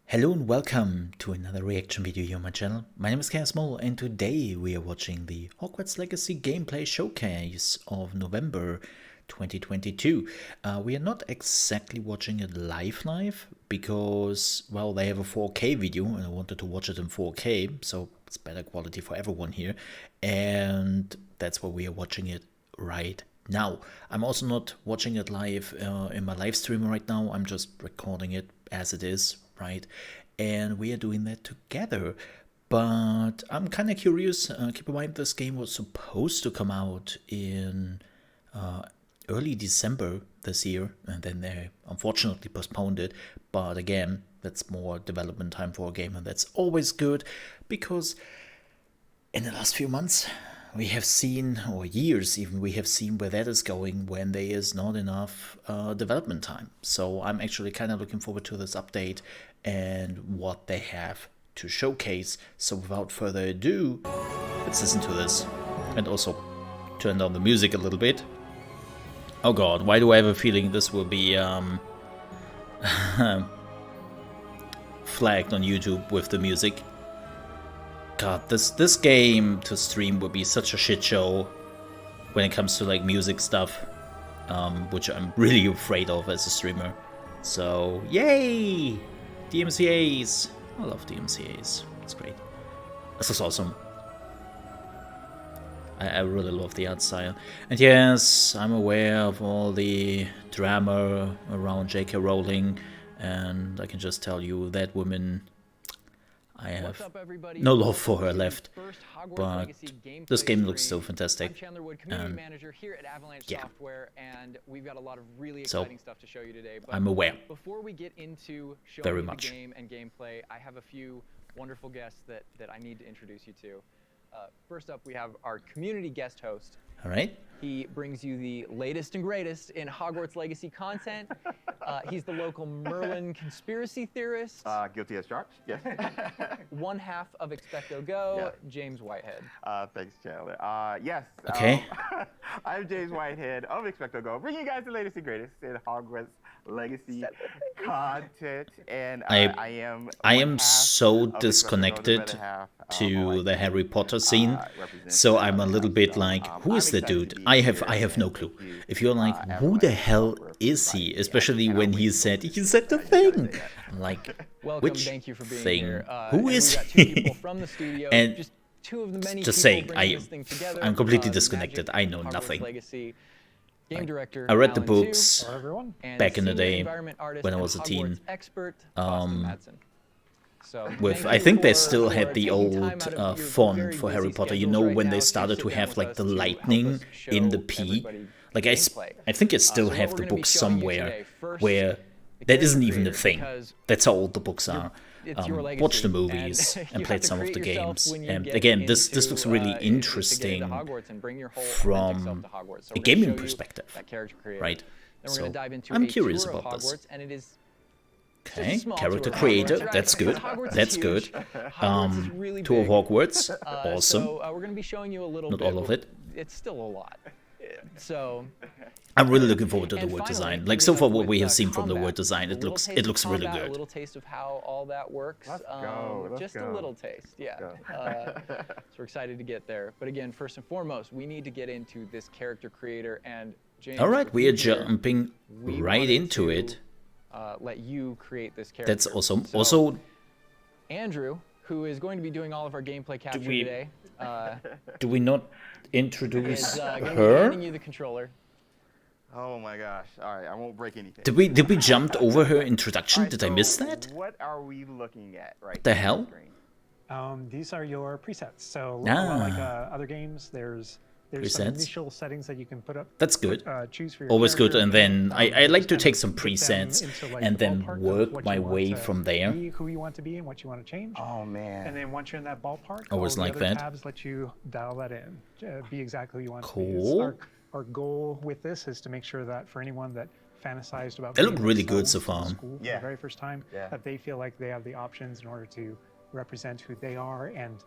Hello and welcome to another reaction video here on my channel. My name is ChaosMole and today we are watching the Hogwarts Legacy gameplay showcase of November 2022. We are not exactly watching it live because, well, they have a 4K video and I wanted to watch it in 4K, so it's better quality for everyone here. And that's why we are watching it right now. I'm also not watching it live in my live stream right now. I'm just recording it as it is, right? And we are doing that together. But I'm kind of curious. Keep in mind, this game was supposed to come out in early December this year, and then they unfortunately postponed it. But again, that's more development time for a game, and that's always good because in the last few months we have seen, or years even, we have seen where that is going when there is not enough development time. So I'm actually kind of looking forward to this update and what they have to showcase. So without further ado, let's listen to this and also turn down the music a little bit. Oh god, why do I have a feeling this will be flagged on YouTube with the music? God, this game to stream would be such a shit show when it comes to like music stuff, which I'm really afraid of as a streamer. So yay, DMCA's! I love DMCA's. It's great. This is awesome. I really love the art style. And yes, I'm aware of all the drama around J.K. Rowling, and I can just tell you that woman, I have no love for her left, but this game looks so fantastic. I'm Chandler Wood, community manager here at Avalanche Software, and we've got a lot of really exciting stuff to show you today. But I'm aware. Before we get into showing Very you much. the game and gameplay, I have a few wonderful guests that I need to introduce you to. First up, we have our community guest host. All right. He brings you the latest and greatest in Hogwarts Legacy content. He's the local Merlin conspiracy theorist. Guilty as charged, yes. One half of Expecto Go, James Whitehead. Thanks, Chandler. Yes. Okay. I'm James Whitehead of Expecto Go, bringing you guys the latest and greatest in Hogwarts Legacy content. And I am so disconnected to the Harry Potter scene, so I'm a little bit like, who is that dude? I have no clue. If you're like, who the hell is he? Especially when he said the thing. I'm like, Welcome, which thank you for being thing? here. Who is he? And just two of the many just people saying, this thing together. I'm completely The disconnected. magic I know of Hogwarts nothing. Legacy. Game director, I read the Alan books Tu, and back in the senior day environment artist when I and was a teen. Hogwarts expert, Boston Madsen. So, With, thank I you think they for still had the taking time old out of your font very for Harry busy Potter. You schedules know, right when now they to started sit to down have with like us the to help lightning us in the show P. everybody Like gameplay. I think I still So what have we're the gonna be book showing you somewhere today, first, where the that isn't character even a creator, thing. because That's how old the books are. it's your Watched the legacy, movies and and you played have to some of the create yourself games. when you And get again, this into, looks really to get into interesting Hogwarts and bring your whole authentic self from to Hogwarts. So a we're gonna gaming show you perspective, that character creator. right? Then we're So going to dive into I'm a curious tour of about this. Hogwarts, and it is just Okay, a small character tour of creator, Hogwarts, that's right? good. Hogwarts is That's huge. good. Hogwarts is really Tour of big. Hogwarts, awesome. So we're going to be showing you a little Not bit. all of it. It's still a lot. So I'm really looking forward to the and world finally, design. we Like so end far, up what with, we have seen from the combat. world design, A it little looks taste of really combat, A good. little taste of how all that works. Let's go. Just a little taste, yeah. So we're excited to get there. But again, first and foremost, we need to get into this character creator and James. All right, with we you are here, jumping we right wanted into to, it. Let you create this character. That's awesome. So, Also, Andrew, who is going to be doing all of our gameplay capture we- today, do we not is introduce going to be her? handing you the controller. Oh my gosh. All right, I won't break anything. Did we jump over her introduction? All right, Did I miss that? What are we looking at right The now on hell? screen? These are your presets. So Ah. like other games, there's some Presets. initial settings that you can put up. That's good. Choose for your Always good. character, And then I like just to kind take of some get them presets into, like, and the then ballpark of work what my you want way to from there. be, who you want to be and what you want to change. Oh man. And then once you're in that ballpark, Always all the like other that. tabs let you dial that in, be exactly who you want to Cool. be. Our goal with this is to make sure that for anyone that fantasized about They look being really good themselves so in far. school for Yeah. the very first time, Yeah. that they feel like they have the options in order to represent who they are and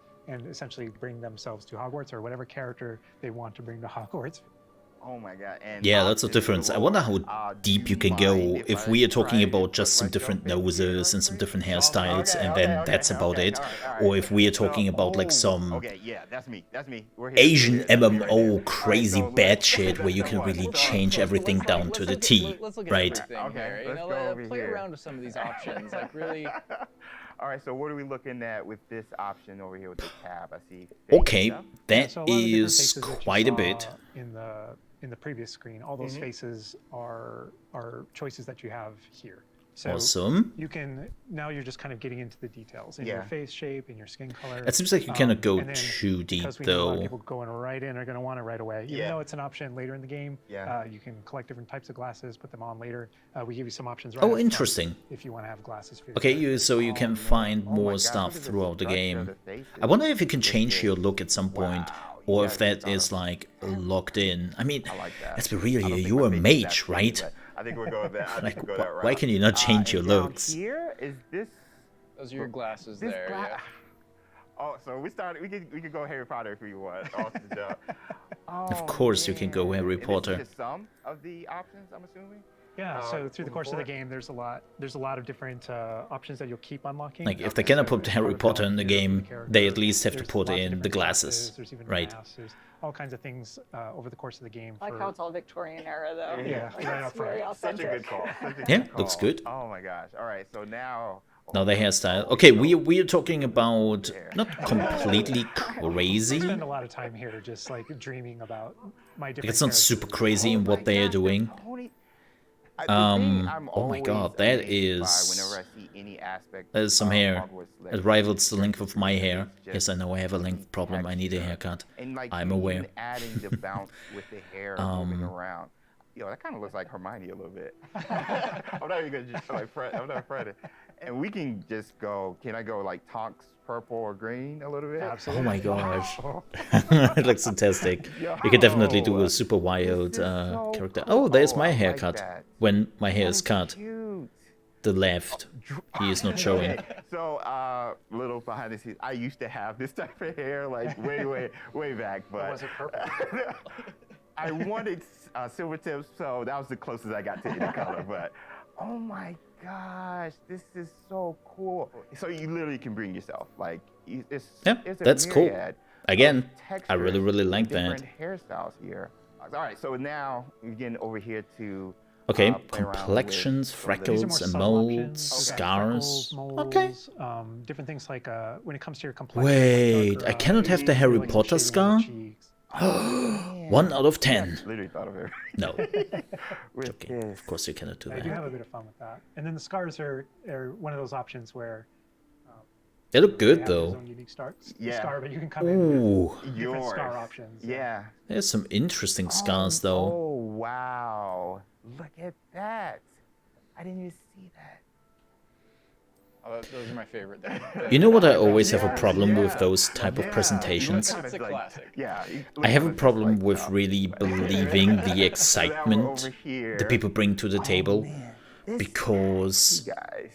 essentially bring themselves to Hogwarts or whatever character they want to bring to Hogwarts. Oh my god. And Yeah, that's the options difference. I wonder how galore. deep you Do can you go mind if I we are talking try to about just some brush different up in here noses and some quick? different hairstyles, Okay, and okay, then okay, that's about okay. it. All right, Or if we are So, talking about like some okay, yeah, that's me. That's me. We're here. Asian We're here. That's me right there. MMO All right, crazy so bad let's shit where you step can one. really So, change everything down to the T, Let's look at right? everything Okay, here. You let's know, go over play here. around with some of these options. Like really. All right, so what are we looking at with this option over here with the tab? I see. face Okay, stuff. that So a lot of the different is faces that you quite a saw bit. in the previous screen. All those faces are choices that you have here. So Awesome. you can now you're just kind of getting into the details in your face shape, in your skin color. It seems like you cannot go and then too deep because we know a lot of though. people going right in are going to want it right away. Even though it's an option later in the game, you can collect different types of glasses, put them on later. We give you some options right up Oh, front interesting. if you want to have glasses for your Okay, character. so you can find more stuff throughout the game. I wonder if you can change your look at some point, or if that is like locked in. I mean, let's be real here, you're a mage, right? I think we'll go with that. I think Like, we'll go that route. why can you not change your And down looks? Here is this. Those are your glasses This there. gla- Yeah. Oh, so we started. We could go Harry Potter if we want. Off the jump. Of course you can go Harry And Potter. This is just some of the options, I'm assuming. Yeah, so through the moving course of the forward. game, there's a lot of different options that you'll keep unlocking. Like, if they cannot put Harry Potter in the game, they at least have to put in the glasses, There's even right? masks, there's all kinds of things over the course of the game. I like how it's all Victorian era, though. Yeah, Like, right it's up front. very Such a authentic. good call. Such a Yeah, good looks call. good. Oh my gosh. All right, so now. Now the hairstyle. Okay, we are talking about not completely crazy. I spend a lot of time here just like dreaming about my different. It's not super characters. crazy in what they are doing. Oh my god, that is... That is some hair. It rivals the length of my hair. Yes, I know I have a length problem. I need a haircut. I'm aware. Adding the bounce with the hair moving around. Yo, that kind of looks like Hermione a little bit. I'm not even gonna just like I'm not afraid. And we can just go. Can I go like Tonks purple or green a little bit? Absolutely. Oh my gosh. It looks fantastic. You can definitely do a super wild character. Oh, there's my haircut. When my hair is cut. Cute. The left. He is not showing. Okay, so, little behind the scenes. I used to have this type of hair, like way back, but Was it purple? I wanted silver tips, so that was the closest I got to any color. But oh my gosh, this is so cool. So you literally can bring yourself, like it's Yeah, it's a that's cool. myriad Again, of I really, textures, really like that. different hairstyles here. All right, so now we're getting over here to. Okay, play around with complexions, some of the- These are more freckles, and subtle molds, options. We've got scars. freckles, Okay. moles, different things like when it comes to your complexion. Wait, darker I cannot have the eyes, Harry like Potter shading on scar? the cheeks. 1 out of 10. Literally thought of it. No. With Okay, this. of course you cannot do I do that. have a bit of fun with that. And then the scars are one of those options where They look they good have their though. own unique scar, Yeah. but you can come in with Ooh, different Yours. scar options. Yeah. there's some interesting scars though. Oh, wow. Look at that. I didn't even see that. Oh, those are my favorite there. You know what I always have a Yes, problem with yeah, those type of yeah. presentations? It's a classic. Yeah. I have a problem with really believing the excitement the people bring to the table, because Guys,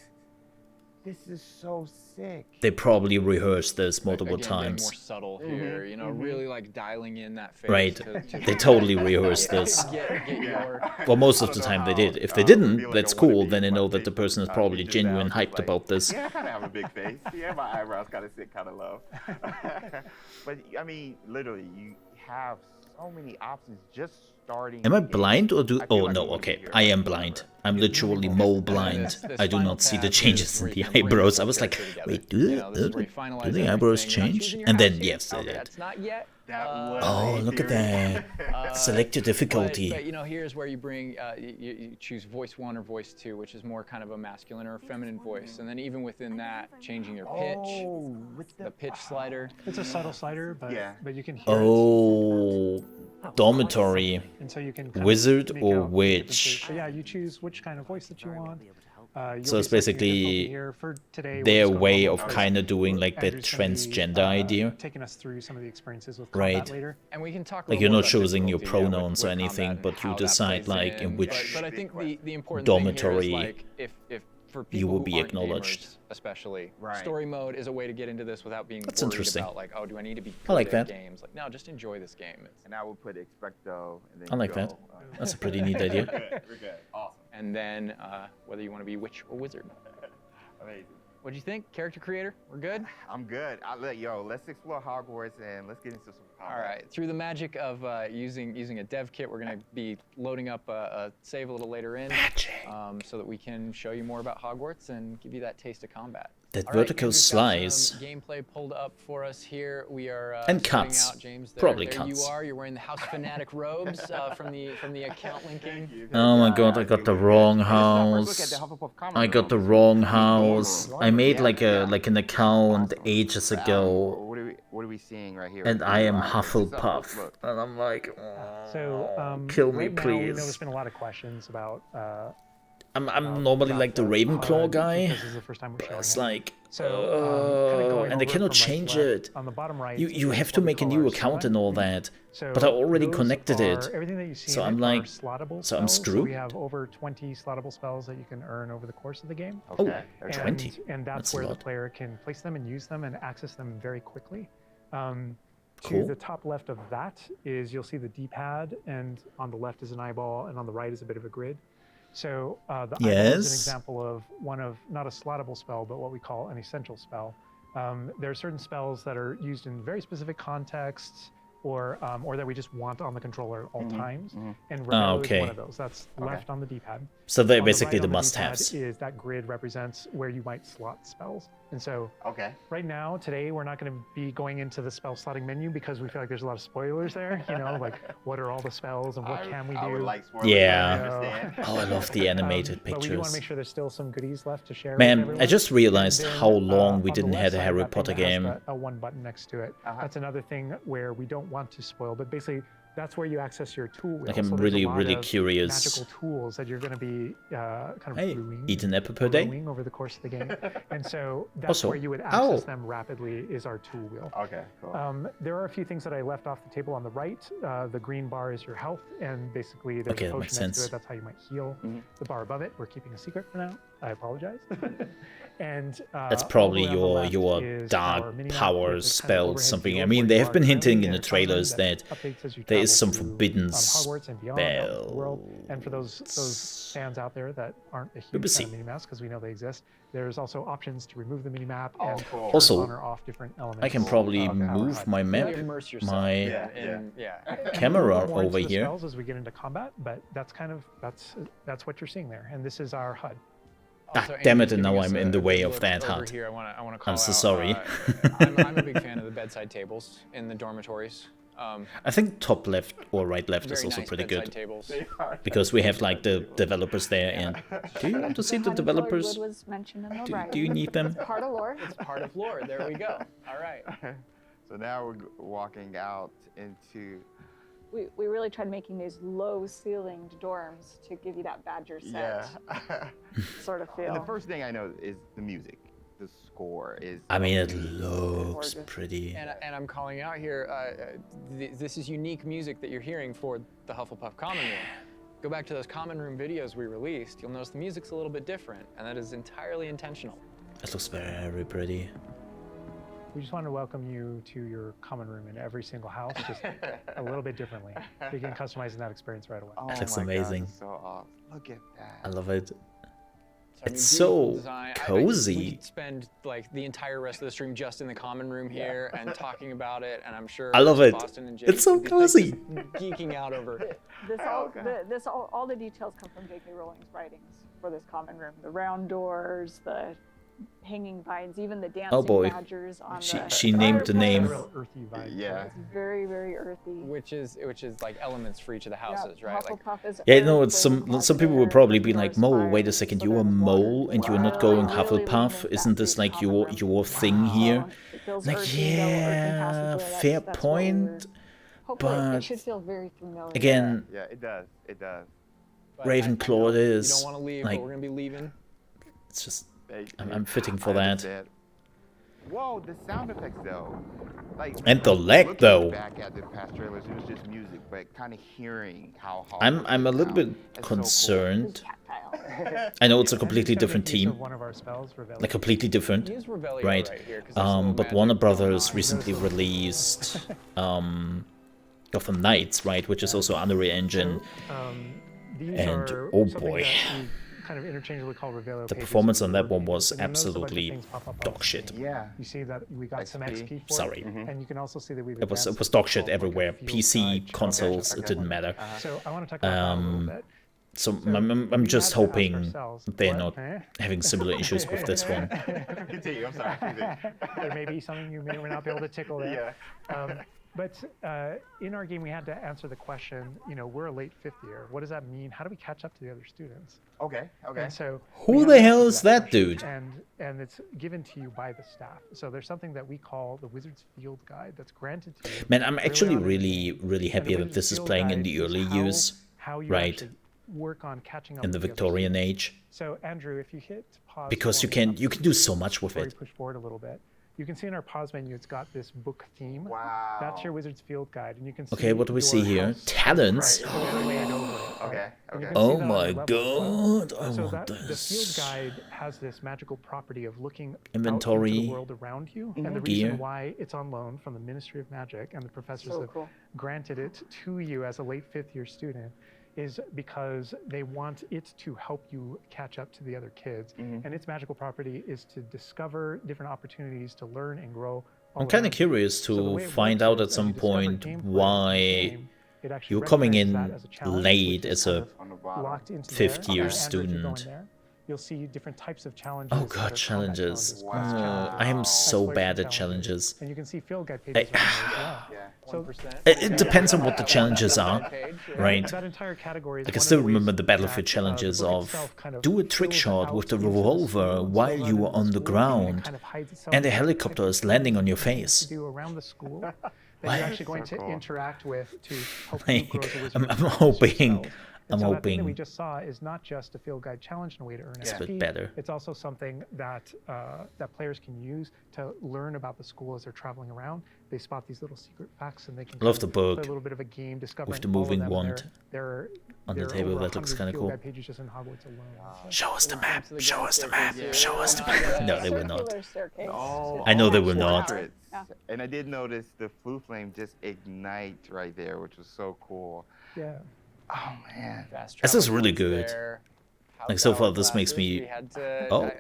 this is so sick. they probably rehearsed this multiple Again, getting times. more subtle here, you know, really like dialing in that face. Right. To They totally rehearsed this. get your. Well, most of the time they did. If they didn't, that's cool. Then they know that the person is probably genuine hyped about this. Yeah, I kind of have a big face. Yeah, my eyebrows kind of sit kind of low. But I mean, literally, you have so many options just starting. Am I the game. blind or do... I feel Oh, like no, we wouldn't be okay. here I if am we blind. were. I'm literally mole blind. This I do final not see the tab changes is in where the you kinda bring eyebrows. the I was like, character together. wait, You know, this is where you finalize do the eyebrows everything. You're not change? choosing your And then, house yes, they yet. did. That's not yet. That was Oh, a look at theory. that. Select your difficulty. But you know, here's where you bring, you choose voice 1 or voice 2, which is more kind of a masculine or a feminine voice, and then even within that, changing your pitch, Oh, with the pitch slider. It's a subtle slider, but Yeah. you can hear Oh, dormitory. it. And so you can kind Wizard of make or out the witch? differences. But yeah, you choose which kind of voice that you want. You'll So it's be selecting your basically difficulty here. For today, we're their just gonna way roll of with kind of doing like that Andrew's gonna be, transgender idea. taking us through some of the experiences with Right. combat later. And we can talk. Like, a you're little not more about choosing your difficulty, yeah, pronouns or with anything, combat but and you how that decide, plays like, in which But I think the important dormitory. thing here is, like, if for people you will who be aren't acknowledged. gamers, especially. Right. Story mode is a way to get into this without being That's worried interesting. about like, oh, do I need to be I good like at that. games? Like, no, just enjoy this game. And I will put expecto and then I like go. that. That's a pretty neat idea. We're good. Awesome. And then whether you want to be witch or wizard. Amazing. What'd you think? Character creator? We're good? I'm good. Let's explore Hogwarts and let's get into some combat. All right. Through the magic of using a dev kit, we're going to be loading up a save a little later in so that we can show you more about Hogwarts and give you that taste of combat. That All right, vertical Andrew's got some slice. gameplay pulled up for us here. We are And starting cuts. out, James. Probably there cuts. you are. You're wearing the House Fanatic robes from the account linking. Oh my god, I got the wrong Look at house. the Hufflepuff common I got the room. wrong house. I made like an account ages ago, What are we seeing right here? and I am Let's look. Hufflepuff. And I'm like, So kill me, right now, we know please. there's been a lot of questions about. I'm normally like the Ravenclaw guy. This is the first time we're showing It's it. like, So, kinda going and they over cannot from right to change left, it. on the bottom right, You is have to what we make a call new our account SOA. and all that. So But I already those connected are it. Everything that you see So in I'm it like- are slottable so I'm spells. screwed? we have over 20 slottable spells that you can earn over the course of the game. Okay. Oh, okay. 20. And that's That's a where the lot. player can place them and use them and access them very quickly. Cool. To the top left of that is you'll see the D-pad, and on the left is an eyeball, and on the right is a bit of a grid. So the eyeball is Yes. an example of one of, not a slottable spell, but what we call an essential spell. There are certain spells that are used in very specific contexts, or that we just want on the controller at all times. And Rebel okay. is one of those. That's left on the D-pad. So they're On basically right the on D-pad must-haves. Is that grid represents where you might slot spells. And so Okay. right now, today, we're not going to be going into the spell slotting menu because we feel like there's a lot of spoilers there. You know, like what are all the spells and what can we do? I would like spoilers. Yeah. I understand. Oh, I love the animated But we do want to pictures. make sure there's still some goodies left to share. with Man, I everyone. just realized And then, how long we on the didn't left have a side, Harry that thing Potter that has game. A one button next to it. That's another thing where we don't want to spoil, but basically that's where you access your tool wheel. Like, I'm So there's a really, lot really of curious. Magical tools that you're going to be kind of Hey, brewing eat an and apple per day? growing over the course of the game. And so that's Also, where you would ow. access them rapidly is our tool wheel. Okay. Cool. There are a few things that I left off the table on the right. The green bar is your health, and basically there's Okay, a that potion makes next to sense. it. That's how you might heal. The bar above it, we're keeping a secret for now. I apologize. And That's all the probably way on the your left is dark our mini-map powers, with this kind of spells, overhead something. view I of mean, where they you have are been hinting currently in the and content trailers that updates as you there is travel some through, forbidden Hogwarts and beyond out the world. And for those fans out there that aren't a huge BBC. fan of mini-maps, because we know they exist, there's also options to remove the mini-map Oh, and cool. turn Also, on or off different elements. I can probably Okay. move my map, Really immerse yourself my in camera More into over the here. spells as we get into combat, but that's kind of that's what you're seeing there, and this is our HUD. Also, damn it, Andrew's and now giving us I'm in a the way good of look that over HUD. here. I want to call I'm so out, sorry. I'm a big fan of the bedside tables in the dormitories. I think top left or right left is Very also nice pretty bedside good. tables. Because we have like the developers there, and do you want to see the honey-colored developers? wood was mentioned in the Do you need them? part of lore. It's part of lore. There we go. All right. So now we're walking out into. We really tried making these low-ceilinged dorms to give you that Badger set sort of feel. And the first thing I know is the music. The score is. I mean, it amazing. looks Gorgeous. pretty. And I'm calling out here, this is unique music that you're hearing for the Hufflepuff Common Room. Go back to those Common Room videos we released, you'll notice the music's a little bit different, and that is entirely intentional. It looks very pretty. We just want to welcome you to your common room in every single house, just a little bit differently. Begin customizing that experience right away. Oh That looks my God, amazing. it's so awesome. Look at that. I love it. So, I mean, It's beautiful so design. cozy. We could spend like the entire rest of the stream just in the common room here and talking about it, and I'm sure I love it. Boston and Jake It's so would be, like, cozy. just geeking out over it. All the details come from J.K. Rowling's writings for this common room. The round doors, the hanging vines, even the dancing boy. badgers on She named the name. Real earthy vibe. Yeah. It's very, very earthy. Which is like elements for each of the houses, right? Like, Hufflepuff is Yeah, no, earth, it's some Ravenclaw people would is probably air, be like, Gryffindor is Mo, fire, wait a second, you're a Slytherin's mole water. and you're not Wow. going Really leaning Hufflepuff? into Isn't that this big like common room. your thing here? It feels Like, earthy, though, earthen yeah, passageway, fair that's what point. hopefully, but it should feel very familiar. Again, Yeah, it does. It does. but Ravenclaw it you is. don't want to leave, Like, but we're gonna be leaving. it's just, They- I'm fitting for I that. understand. Whoa, the sound effects though. Like And the lag, looking though. back at the past trailers, it was just music, but kind of hearing how I'm a little bit It's concerned. Tactile. I know it's a And completely he's gonna different make use team, of one of our spells, Revelio. like completely different, Use Revelio right? here, 'cause there's a little But magic Warner going Brothers on. recently released Gotham Knights, right, which is also Unreal Engine. These And, are oh something boy. that we kind of interchangeably call Revelio The pages performance or on that one pages. was And you'll notice a bunch of absolutely things pop up on dog the shit. screen. Yeah. You see that we got some XP. XP for Sorry. it, and you can also see that we've It was advanced dog shit called, like, a everywhere. field PC, guide consoles, Okay. it didn't matter. So I want to talk about that a little bit. So So I'm we just had to ask hoping ourselves, they're what- not having similar issues with this one. Continue. I'm sorry. Continue. There may be something you may or may not be able to tickle there. But in our game, we had to answer the question, we're a late fifth year. What does that mean? How do we catch up to the other students? Okay. Okay. And so Who we had the to hell answer is that question, dude? And it's given to you by the staff. So there's something that we call the Wizard's Field Guide that's granted to you. Man, I'm actually on in the really, game. really And the happy that Wizard's this is Field playing in Guide the is early how- use, how you right? actually work on catching up In the with other Victorian students. age. So Andrew, if you hit pause, Because for you me, can do so much with before you it. push forward a little bit, you can see in our pause menu, it's got this book theme. Wow. That's your Wizard's Field Guide, and you can see. Okay, what do we see your here? house Talents? overlaid over it, right? Okay. And you Okay. can see Oh that on my your level as well. god, I So want that the field this. guide has this magical property of looking out Inventory, into the world around you, and the gear. reason why it's on loan from the Ministry of Magic and the professors So have cool. granted it to you as a late fifth year student is because they want it to help you catch up to the other kids. And its magical property is to discover different opportunities to learn and grow. all I'm kind of around you. curious So the to way it find works out is at as some you discover point gameplay in the why game, it actually you're coming recognizes in that as a challenge, late which is as kind a of On the bottom. locked into fifth there. year And Andrew, if you go in student. there, you'll see different types of challenges. Oh that are god, combat challenges. class challenges, I am so exploration bad at challenges. And you can see field guide pages on there as well. Yeah. So 1%. It depends on what the challenges are, Page, right? that entire category is I can one of still the ways remember the that, Battlefield the challenges book of itself kind of do a trick fills shot with out the into the revolver school, while fills out you into are on the school, and it ground kind of hides itself and a in helicopter is different landing on your things face. to do around the school that What? you're actually going So to cool. interact with to help you grow as a wizard. I'm and practice your hoping- spells. I'm And so that thing that hoping we just saw is not just a field guide challenge and a way to earn it's a XP. bit better. It's also something that that players can use to learn about the school as they're traveling around. They spot these little secret facts, and they can Love kind the of play book a little bit of a game discovering the all of moving them. And wand there on the are table. over That looks 100 kind of field cool. guide pages just in Hogwarts alone. So- Show us the map. to the Show game us the map. staircase Show here. us the map. No, they will not. Circular staircase. Oh, I know they all will not. portraits. Yeah. And I did notice the flue flame just ignite right there, which was so cool. Yeah. Oh man. Fast This is travel really points good. there. Like, so House far, this makes hourglasses, me- we had to, Oh.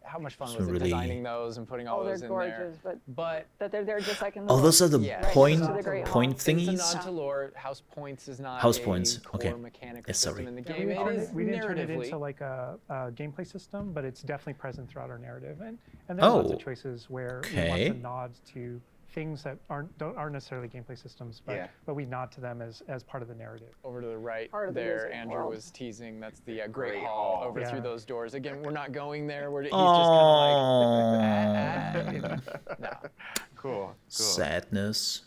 how much fun It's was it really- designing those and putting all Oh, they're those in gorgeous, there? but But that they're there just like in Oh, the those are the Yeah. point Right, next to the Great Hall. point it's a thingies. nod to lore. House points is not House a points, core okay. mechanical Yeah, sorry. system in the Yeah, game. It is we didn't turn it narratively. into like a gameplay system, but it's definitely present throughout our narrative. And there are lots Oh. of choices where we want Okay. to nod to things that aren't necessarily gameplay systems, but Yeah. but we nod to them as part of the narrative. Over to the right Part of the there, wizard Andrew world. was teasing. That's the Great Great Hall Hall. over Yeah. through those doors. Again, we're not going there. He's just Oh, kind of like, no. Cool. sadness.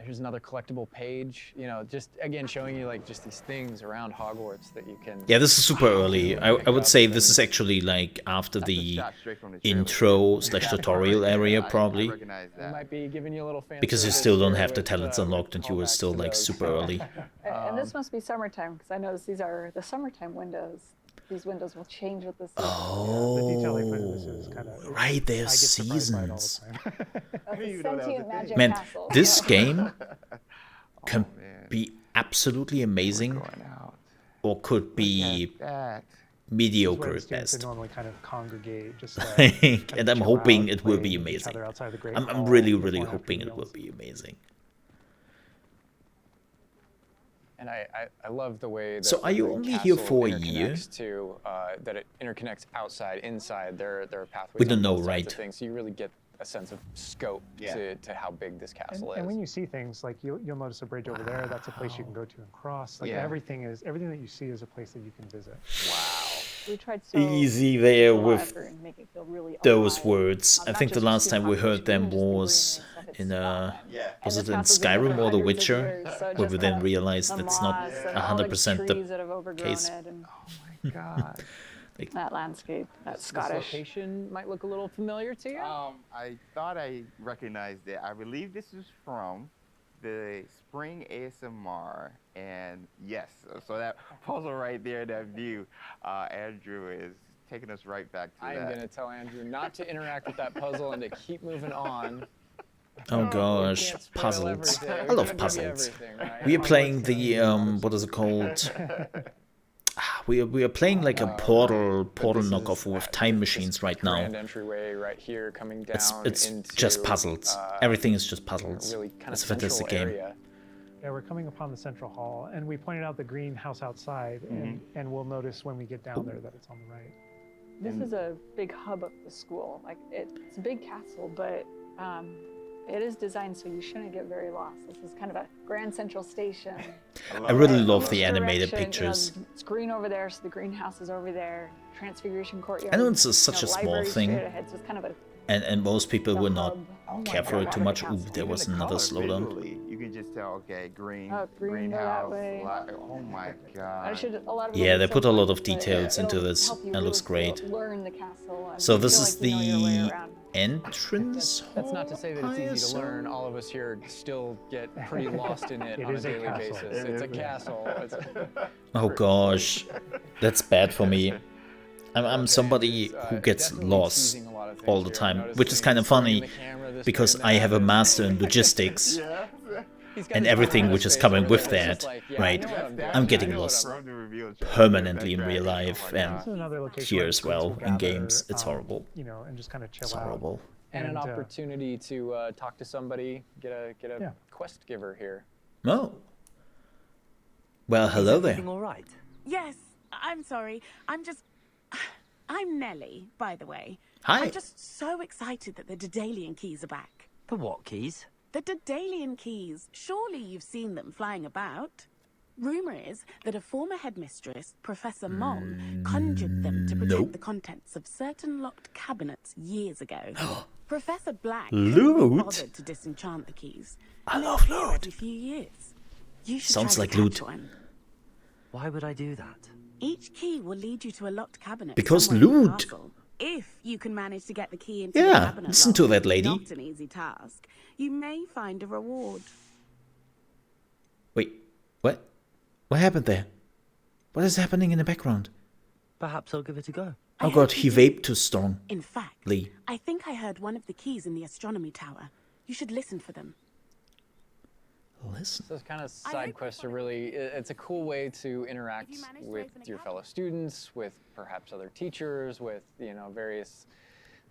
Here's another collectible page. Just again showing you like just these things around Hogwarts that you can. Yeah, this is super early. I would say this is actually like after That's a the shot straight from the trailer. intro/tutorial area, I probably. recognize We that. might be giving you a little fan Because you service still don't here have the with, talents unlocked and you were callbacks still to like those. super early. And this must be summertime because I noticed these are the summertime windows. These windows will change with the season. The detail they put in this Oh, is kind of right, they I have get surprised by it all the seasons. time. That's a didn't even know that was a sentient thing. magic Man, castle. this game can Oh, man. be absolutely amazing Going out. or could be Look at that. mediocre Where the at students best. would normally kind of congregate, just And I'm hoping it will be amazing. I'm really, really hoping it will be amazing. And I love the way that So are you the only here castle for a year? interconnects to that it interconnects outside, inside. There are pathways. We don't on know, both sides right? of things, so you really get a sense of scope Yeah. to how big this castle And is. when you see things like you'll notice a bridge over there, that's a place you can go to and cross. Like Yeah. everything that you see is a place that you can visit. We tried so Easy there a lot of with effort in making it feel really those alive. words. I Not think the just last time we Hogwarts, heard them even just the was room and stuff, in it's Yeah. was And it this in castle's been there Skyrim for or The hundreds of Witcher? years, so Where just we then kinda realized the that's not moss and all the 100% the trees that have overgrown case. it and Oh my god. that landscape, that This Scottish. location might look a little familiar to you. I thought I recognized it. I believe this is from the Spring ASMR, and yes, so that puzzle right there, that view, Andrew is taking us right back to I am that. going to tell Andrew not to interact with that puzzle and to keep moving on. Oh gosh, Can't spoil puzzles. everything. I We love gotta give you puzzles. everything, right? We are playing the what is it called? We are playing like a portal But this knockoff is, with time this machines right now. Grand entryway right here coming down It's into, just puzzles. Everything is just puzzles. Really kind of It's a fantastic game. area. Yeah, we're coming upon the central hall, and we pointed out the greenhouse outside, and we'll notice when we get down there that it's on the right. This is a big hub of the school. Like it's a big castle, but it is designed so you shouldn't get very lost. This is kind of a grand central station. I really But love each the animated direction, pictures. it's green over there, so the greenhouse is over there. Transfiguration courtyard. I know it's such a small library thing, straight ahead, so it's kind of a and most people the would not hub. Oh my care for it God. too much. Ooh, Even there Even was the another colors slowdown. visually, you can just tell, okay, green, Oh, green, go greenhouse. that way. Oh my I God. should, a lot of Yeah, it they is put so a lot fun, of but details into it'll this. help you It looks really great. learn the castle. and So this feel is like you know your way the around. entrance That's not to say that it's hall, I easy to learn. assume? All of us here still get pretty lost in it It on a is a daily castle. basis. It's a castle. Oh gosh, that's bad for me. I'm somebody who gets lost all the time, which is kind of funny because I have a master in logistics Yeah. and everything which is coming with that, right? I'm getting lost permanently in real life and This is another location here where as the students well will in gather, games. It's horrible. You know, and just kind of chill It's out. horrible. And an And, opportunity to talk to somebody, get a Yeah. quest giver here. Oh. Well, hello there. Everything all right? Yes, I'm sorry. I'm Nellie, by the way. Hi. I'm just so excited that the Daedalian keys are back. The what keys? The Daedalian keys. Surely you've seen them flying about. Rumor is that a former headmistress, Professor Mole, conjured them to protect nope. the contents of certain locked cabinets years ago. Professor Black Loot? bothered to disenchant the keys. I and they love appear loot. every few years. You should Sounds try like to catch loot. one. Why would I do that? Each key will lead you to a locked cabinet. Because somewhere in the loot. castle. If you can manage to get the key into Yeah, the cabinet listen lock, to that lady. Not an easy task. You may find a reward. Wait, what? What happened there? What is happening in the background? Perhaps I'll give it a go. I Oh hope god, you he do. vaped too strong. In fact, Lee. I think I heard one of the keys in the astronomy tower. You should listen for them. Listen. Those kind of I side hope quests are one of really, it's a cool way to interact you manage to with open a your cabinet. fellow students, with perhaps other teachers, with, you know, various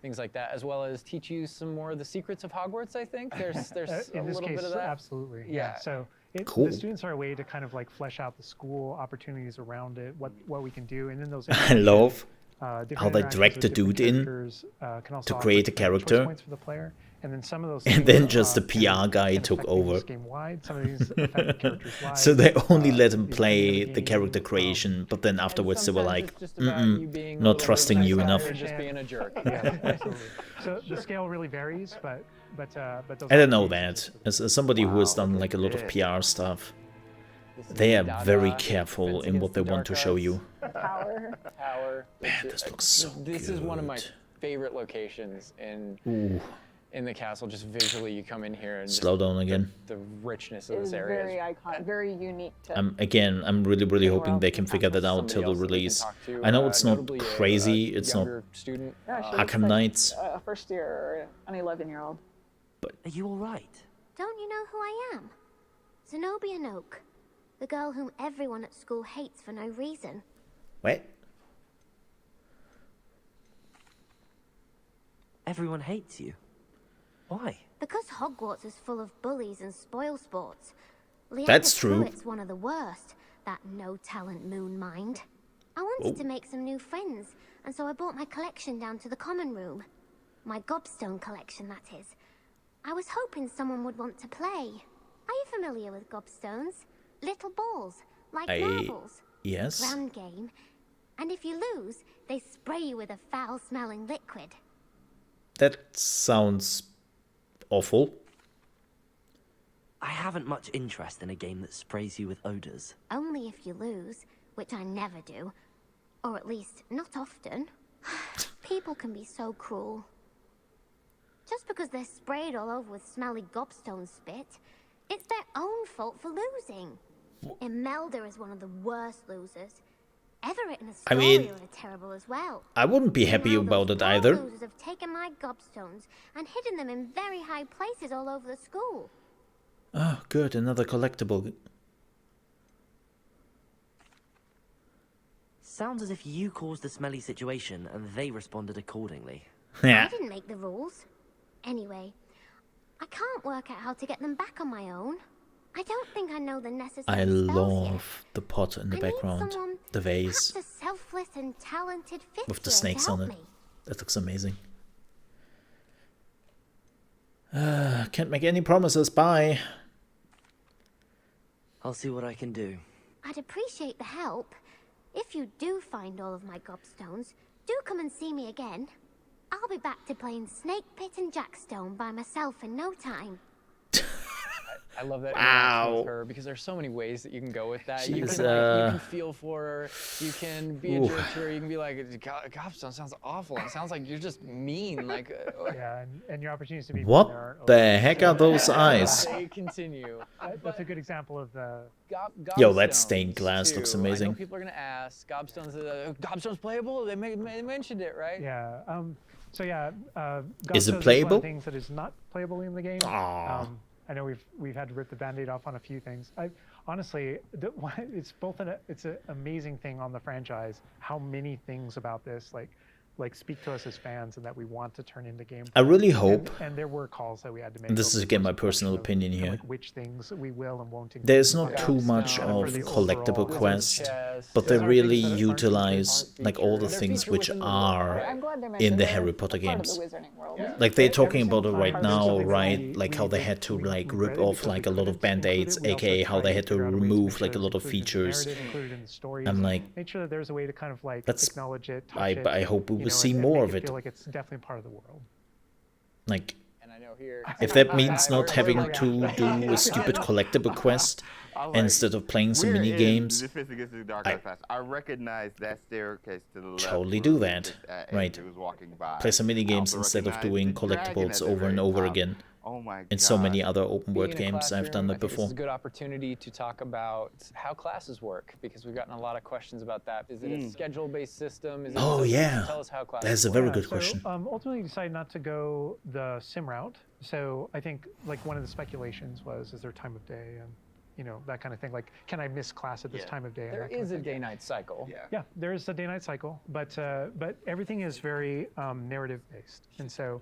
things like that, as well as teach you some more of the secrets of Hogwarts, I think. There's a In this little case, bit of that. absolutely. Yeah. So Cool. the students are a way to kind of like flesh out the school opportunities around it, what we can do, and then those. I love different how they interactions drag with the different dude in characters, can also to offer create a choice character. points for the player, and then some of those. And things, then just the can- PR guy can took affect things over. game-wide. Some of these affect the characters' lives. So they only let him these play things the in character game, creation, but then afterwards they were Sometimes like, it's just about you being a not little trusting bit you nicer enough. or just being a jerk. Yeah, absolutely. So the scale really varies, but those I don't know opportunities- that. As somebody who has Wow, done look like a at lot of this. PR stuff, This is they are Dada, very Defense careful in what Against they the want to Dark show Arts you. Power. Tower. Man, this looks so This is one of my good. favorite locations Ooh, in the castle. Just visually, you come in here and just slow down again. the richness It of is this area. very iconic, very unique to. I'm really Anywhere hoping else they in can the figure castle, that out till the Somebody else that we can release. talk to, I know it's not notably crazy, it's not younger student. Yeah, she Arkham looks like Knights. A first year or an 11-year-old. Are you all right? Don't you know who I am? Zenobia Noak, the girl whom everyone at school hates for no reason. What? Everyone hates you. Why? Because Hogwarts is full of bullies and spoilsports. That's true. It's one of the worst, that no-talent moon mind. I wanted to make some new friends, and so I brought my collection down to the common room. My gobstone collection, that is. I was hoping someone would want to play. Are you familiar with gobstones? Little balls, like marbles. Yes. Round game. And if you lose, they spray you with a foul-smelling liquid. That sounds awful. I haven't much interest in a game that sprays you with odors. Only if you lose, which I never do. Or at least, not often. People can be so cruel. Just because they're sprayed all over with smelly gobstone spit, it's their own fault for losing. Imelda is one of the worst losers. Everett and Astoria are terrible as well. I wouldn't be happy Now about those it poor either. losers have taken my gobstones and hidden them in very high places all over the school. Oh, good, another collectible. Sounds as if you caused the smelly situation and they responded accordingly. I didn't make the rules. Anyway, I can't work out how to get them back on my own. I don't think I know the necessary I spells love the pot in the yet. I need background, someone, the vase perhaps a selfless and talented fifth with the year to snakes help on it. me. That looks amazing. Can't make any promises, bye. I'll see what I can do. I'd appreciate the help. If you do find all of my gobstones, do come and see me again. I'll be back to playing Snake Pit and Jackstone by myself in no time. I love that Wow. interaction with her because there's so many ways that you can go with that. You She's, can, like, you can feel for her. You can be a Ooh. jerk to her. You can be like, Gobstone sounds awful. It sounds like you're just mean. Like, Yeah, and your opportunities to be mean What aren't the over. heck are those eyes? They continue. That's a good example of the. Yo, that Gobstones, stained glass too. looks I know amazing. people are gonna ask. Gobstone's playable? They mentioned it, right? Yeah. So yeah. Is it Gobstones one playable? of the things that is not playable in the game. Aw. I know we've had to rip the Band-Aid off on a few things. Honestly, it's both it's an amazing thing on the franchise how many things about this like speak to us as fans and that we want to turn into gameplay. I really hope, And there were calls that we had to make. and this over is the again course my of production personal of, opinion kind of, here, like which things we will and won't include. there's in not the too game. much Kind of of for the collectible overall- quest, Chess. but they Those are really things that aren't utilize like all the They're things feature which within the world, are right? I'm glad they're in mentioned. the They're Harry Potter a part games. of the wizarding world. Like they're Every talking single about it time right there's now, something that right? Like how they we- had to we like read rip it off because like we a lot of couldn't include band-aids, it. We also aka how tried they to had to figure out a way to make remove sure like a it's lot of included in the features. narrative, included in the stories. And like Make sure that there's a way to kind of like That's- acknowledge it, touch I it, hope we you will know, see and more make of it. Feel like it's definitely part of the world. Like And I know here. if that means I not really having like to do a stupid collectible quest I like- instead of playing some We're mini in games, Defense Against the Dark I- Arts Fast. I recognize that staircase to the left. Totally where do we that, just, right. Andrew was walking by. play some mini I games also instead of recognize doing the dragon collectibles at the over and very over top. again. Oh my god. In so many other open Being world in a games, I've done classroom, that I think This before. is a good opportunity to talk about how classes work because we've gotten a lot of questions about that. Is it a schedule-based system? Is it Oh, yeah. Tell us how classes That's a work. very Yeah, good so, question. Ultimately, decided not to go the sim route. So I think like one of the speculations was, is there time of day and you know that kind of thing. Like, can I miss class at this time of day? and There that kind is of a thing. day-night cycle. Yeah. Yeah, there is a day-night cycle, but everything is very narrative-based, and so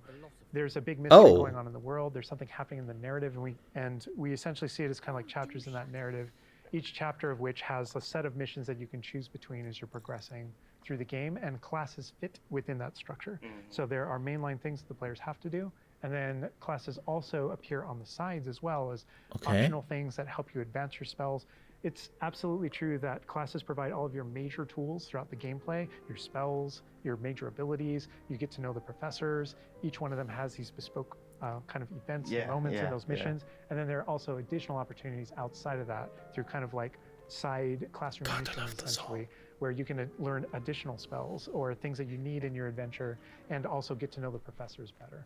there's a big mystery Oh. going on in the world. There's something happening in the narrative, and we essentially see it as kind of like chapters in that narrative. Each chapter of which has a set of missions that you can choose between as you're progressing through the game, and classes fit within that structure. So there are mainline things that the players have to do, and then classes also appear on the sides as well as Okay. optional things that help you advance your spells. It's absolutely true that classes provide all of your major tools throughout the gameplay, your spells, your major abilities. You get to know the professors. Each one of them has these bespoke kind of events Yeah, and moments in yeah, those yeah. missions. And then there are also additional opportunities outside of that through kind of like side classroom God, I missions, love this essentially, where you can learn additional spells or things that you need in your adventure and also get to know the professors better.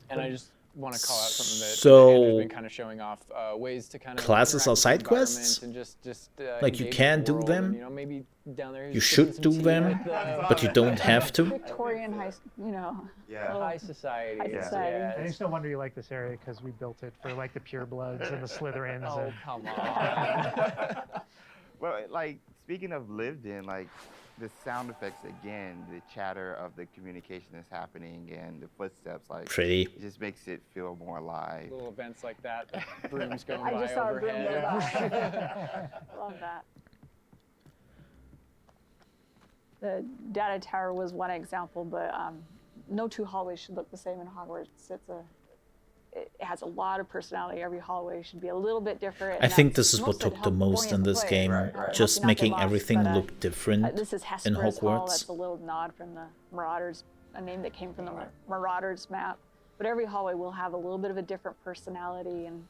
And I just want to call out something that So- Andrew's been kind of showing off ways to kind of Classes are interact with the side environment quests? and just Like, you engage can with the do world them? and, you know, maybe down there You sipping should some do tea them, with the but you don't have to. Victorian high, you know. Yeah. high society. High Yeah. society. Yeah, And it's no wonder you like this area because we built it for like the purebloods and the Slytherins. Oh, and, come on. Well, like speaking of lived in, like the sound effects again, the chatter of the communication that's happening and the footsteps, like Pretty. it just makes it feel more alive. Little events like that, brooms going I by just saw a broom overhead. go by. Love that. The data tower was one example, but no two hallways should look the same in Hogwarts. It has a lot of personality. Every hallway should be a little bit different. I and think that's this is what mostly to took the help most in orient the this player. game, Right. just Help you not get making lost, everything but, look different this is in Hesperus Hall. Hogwarts. That's a little nod from the Marauders, a name that came from the Marauders map. But every hallway will have a little bit of a different personality, and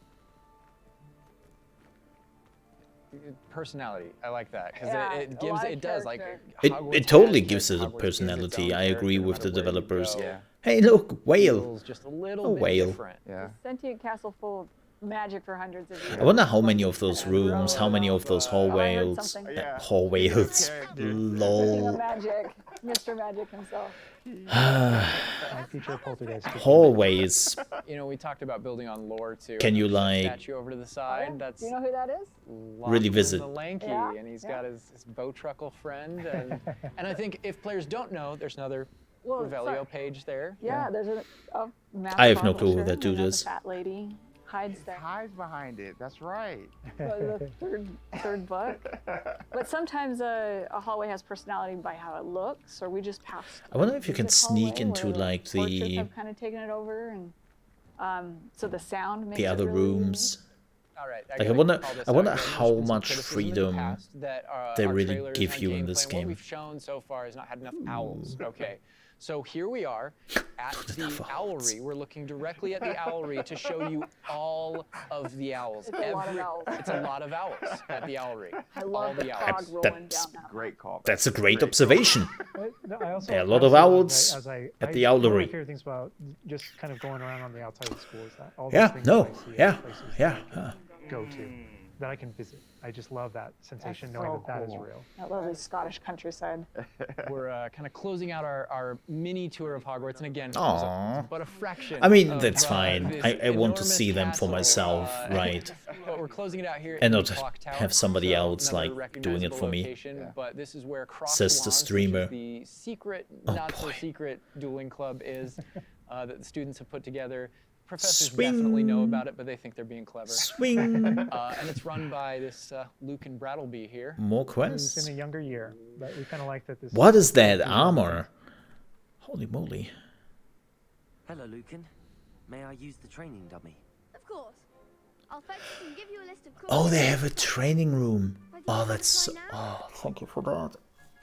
personality. I like that because Yeah, it a gives lot of it does like character. Hogwarts It totally has, gives it a Hogwarts gives its personality. own I agree character no with the matter where you developers. go. Yeah. Hey, look, whale. Feels just a little A bit whale. different. Yeah. Sentient castle full of magic for hundreds of years. I wonder how many of those And rooms, how many of those hall Oh, I heard whales, something. Yeah. hall whales, King of lol, Magic, Mr. Magic himself. My future poltergeist. hallways. You know, we talked about building on lore too. Can you, That like, statue over to the side? Oh, That's do you know who that is? really Lachlan visit? the Lanky, Yeah, and he's yeah. got his bow truckle friend, and I think if players don't know, there's another Well, Revelio page there. Yeah, there's a map. I have no clue who that dude The is. fat lady hides It there. hides behind it. That's right. The third book. But sometimes a hallway has personality by how it looks, or we just pass. I wonder if you can music sneak hallway into where like portraits the have kind of taken it over, and so the sound makes the it other really rooms. All right. Like, I wonder how much freedom they really give you in this What game. we've shown so far has not had enough owls. Okay. So here we are at the owlry. We're looking directly at the owlry to show you all of the owls. It's a lot of owls. It's a lot of owls at the owlry. I love all the the fog owls. rolling That's down that. Great call. That's a great observation. I also, There are a I lot of also love owls that at the one of my owlery. favorite things about just kind of going around on the outside of school is that all Yeah, these things no, that I see yeah, are places yeah. that I can go to, that I can visit. I just love that sensation That's knowing so that that is cool. real. That lovely Scottish countryside. We're kind of closing out our mini tour of Hogwarts, and again, Aw. but a fraction. I mean, of, that's fine. this I want to enormous see them for castle, myself, right? But we're closing it out here And in not the clock tower, have somebody so else, another like, doing it for me. recognizable location, But this is where Cross Says the Wands, streamer. which is the secret, Oh, not so boy. secret dueling club is that the students have put together. Professors Swing. definitely know about it, but they think they're being clever. Swing. And it's run by this Luke and Brattleby here. More It's quests. in a younger year, but we kind of like that this. What is that armor? Holy moly. Hello, Lucan. May I use the training dummy? Of course. I'll fetch it and give you a list of Oh, they courses. have a training room. Where do you Oh, want that's us so, right now? oh, thank you for that.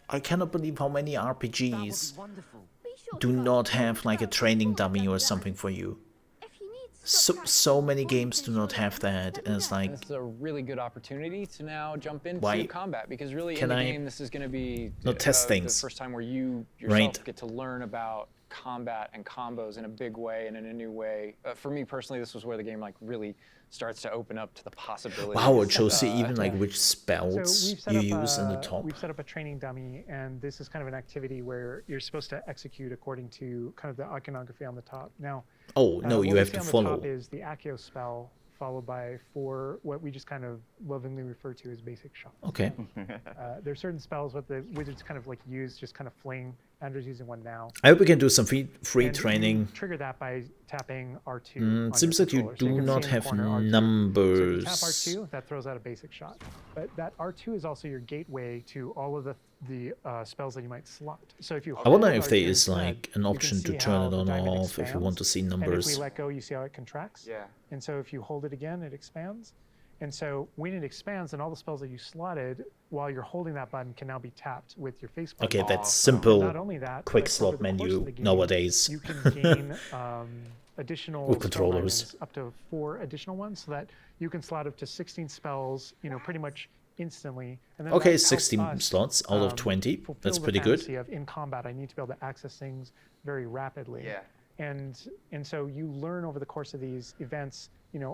I cannot believe how many That would RPGs be wonderful. Be sure do to not follow have like a the training rules dummy or of something dance. for you. If you need So stop so practice, many once games you do show not them, have that, let and me it's know. like, This is a really good opportunity to now jump into Why combat because really can in the I game this is going to be not test the things? first time where you yourself Right. get to learn about combat and combos in a big way and in a new way. For me personally, this was where the game like really starts to open up to the possibilities. wow, it shows you even like yeah. which So spells we've set you up use in the top. We've set up a training dummy, and this is kind of an activity where you're supposed to execute according to kind of the iconography on the top. Now, Oh, no, what you we have see to on the follow. top is the Accio spell, followed by 4 what we just kind of lovingly refer to as basic shots. Okay. There's certain spells what the wizards kind of like use, just kind of fling. Andrew's using one now. I hope we can do some free And you training. trigger that by tapping R2. It on seems your that you controller. So you do can see not in the have corner R2. So if you numbers. tap R2, that throws out a basic shot. But that R2 is also your gateway to all of the spells that you might slot. So if you I wonder hold if there R2 is instead, like an you can option to see turn how it the on or diamond off if you want to see And if we numbers. let go, you see how it contracts? Yeah. And so if you hold it again, it expands. And so when it expands, then all the spells that you slotted while you're holding that button can now be tapped with your face button. Okay, that's Awesome. simple. Not only that, quick but slot over the course menu of the game, nowadays. You can gain additional With spell controllers. diamonds, up to 4 additional ones, so that you can slot up to 16 spells, pretty much instantly. And then Okay, that helps 16 us, slots out of 20. fulfill That's the pretty good. fantasy of in combat, I need to be able to access things very rapidly. Yeah. And so you learn over the course of these events,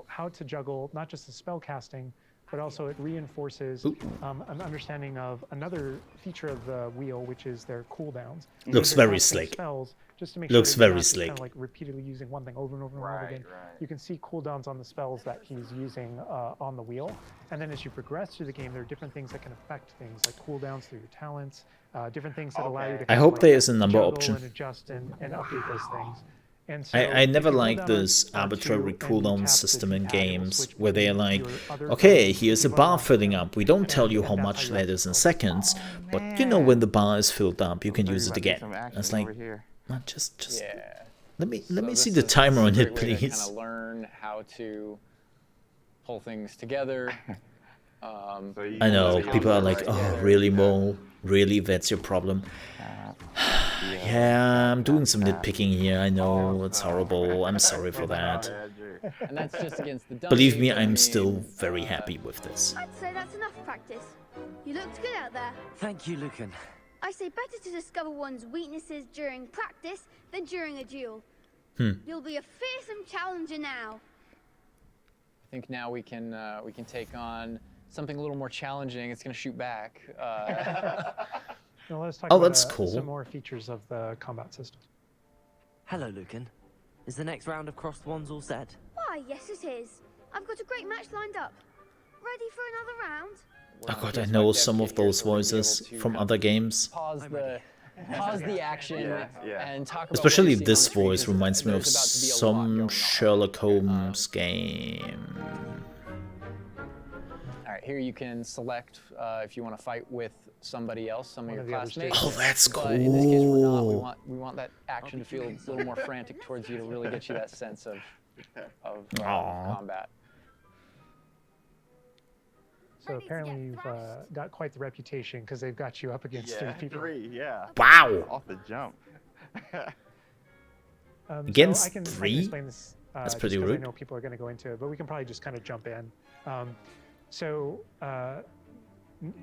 how to juggle not just the spell casting, but also it reinforces an understanding of another feature of the wheel, which is their cooldowns. Looks Because they're very casting slick. Spells, just to make Looks sure that you're very not just slick. Kind of like repeatedly using one thing over and over and over Right, again. right. You can see cooldowns on the spells that he's using on the wheel, and then as you progress through the game, there are different things that can affect things, like cooldowns through your talents, different things that allow you to. Okay. kind I of, hope like, there is a number juggle option. and adjust and update those things. And so I if never you hold liked down this R2 arbitrary and you cooldown tap the system in D-pad, it will games switch where they're between like, your other okay, buttons here's a you've bar unlocked. filling up. We don't tell you And how that's much how you that is in access seconds, but when the bar is filled up, you can use it again. It's like, man, just Yeah. let me So see this the is timer a on great it, way to please. kind of learn how to pull things together. I know people are like, oh, really, Mole? Really, that's your problem? Yeah, I'm doing some nitpicking here. I know it's horrible. I'm sorry for that. And that's just against the dummies. Believe me, but I I'm mean, still very happy with this. I'd say that's enough practice. You looked good out there. Thank you, Lucan. I say better to discover one's weaknesses during practice than during a duel. You'll be a fearsome challenger now. I think now we can take on something a little more challenging. It's going to shoot back. Now let's talk Oh, about that's cool. some more features of the combat system. Hello, Lucan. Is the next round of crossed wands all set? Why, yes it is. I've got a great match lined up. Ready for another round? Oh god, I know some of those voices from other games. Pause the action and talk about Especially what you're seeing this on the screen, voice 'cause reminds me of there's about to be a lot going some on. Sherlock Holmes game. All right, here you can select if you want to fight with somebody else, some of One your of the other classmates. Oh, that's But in this case, we're not. cool. We want that action to feel a little more frantic towards you to really get you that sense of Aw. combat. So apparently you've got quite the reputation because they've got you up against three people. Yeah. Wow! Off the jump. Against so I can three? explain this, That's just pretty 'cause rude. I know people are going to go into it, but we can probably just kind of jump in.